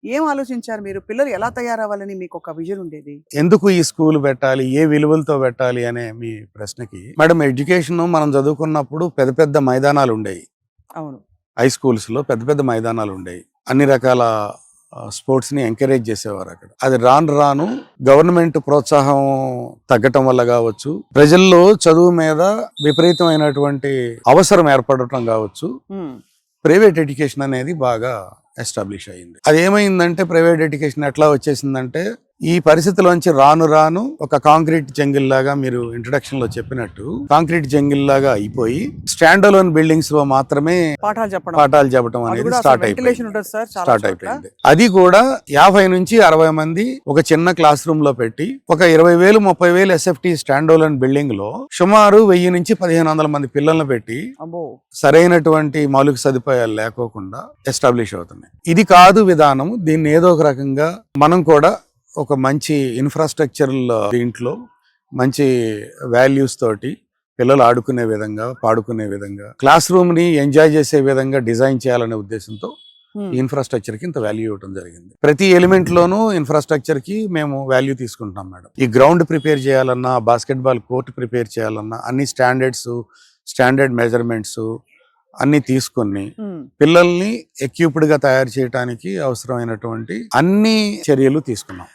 ఏం ఆలోచించారు మీరు? పిల్లలు ఎలా తయారవ్వాలని మీకొక విజన్ ఉండేది? ఎందుకు ఈ స్కూల్ పెట్టాలి, ఏ విలువలతో పెట్టాలి అనే మీ ప్రశ్నకి, మేడం ఎడ్యుకేషన్ మనం చదువుకున్నప్పుడు పెద్ద పెద్ద మైదానాలు ఉండేవి. అవును. హై స్కూల్స్ లో పెద్ద పెద్ద మైదానాలు ఉండేవి. అన్ని రకాల స్పోర్ట్స్ ని ఎంకరేజ్ చేసేవారు అక్కడ. అది రాను రాను గవర్నమెంట్ ప్రోత్సాహం తగ్గటం వల్ల కావచ్చు, ప్రజల్లో చదువు మీద విపరీతమైనటువంటి అవసరం ఏర్పడటం కావచ్చు, హ్మ్. ప్రైవేట్ ఎడ్యుకేషన్ అనేది బాగా ఎస్టాబ్లిష్ అయ్యింది. అది ఏమైందంటే, ప్రైవేట్ ఎడ్యుకేషన్ ఎట్లా వచ్చేసిందంటే, ఈ పరిస్థితిలోంచి రాను రాను ఒక కాంక్రీట్ జంగిల్ లాగా, మీరు ఇంట్రడక్షన్ లో చెప్పినట్టు కాంక్రీట్ జంగిల్ లాగా అయిపోయి స్టాండ్ అలోన్ బిల్డింగ్స్ లో మాత్రమే పాఠాలు చెప్పడం అనేది స్టార్ట్ అయిపోయింది. అది కూడా 50 నుంచి 60 మంది ఒక చిన్న క్లాస్ రూమ్ లో పెట్టి, ఒక 20,000 30,000 ఎస్ఎఫ్టీ స్టాండ్ అలోన్ బిల్డింగ్ లో సుమారు 1000 నుంచి 1500 మంది పిల్లలను పెట్టి సరైనటువంటి మౌలిక సదుపాయాలు లేకోకుండా ఎస్టాబ్లిష్ అవుతున్నాయి. ఇది కాదు విధానం. దీన్ని ఏదో ఒక రకంగా మనం కూడా ఒక మంచి ఇన్ఫ్రాస్ట్రక్చర్ దీంట్లో మంచి వాల్యూస్ తోటి పిల్లలు ఆడుకునే విధంగా, పాడుకునే విధంగా, క్లాస్ రూమ్ ని ఎంజాయ్ చేసే విధంగా డిజైన్ చేయాలనే ఉద్దేశంతో ఇన్ఫ్రాస్ట్రక్చర్ కి ఇంత వాల్యూ ఇవ్వడం జరిగింది. ప్రతి ఎలిమెంట్ లోనూ ఇన్ఫ్రాస్ట్రక్చర్ కి మేము వాల్యూ తీసుకుంటాం మేడం. ఈ గ్రౌండ్ ప్రిపేర్ చేయాలన్నా, బాస్కెట్బాల్ కోర్ట్ ప్రిపేర్ చేయాలన్నా, అన్ని స్టాండర్డ్ మెజర్మెంట్స్ అన్ని తీసుకుని పిల్లల్ని ఎక్విప్డ్ గా తయారు చేయడానికి అవసరమైనటువంటి అన్ని చర్యలు తీసుకున్నాం.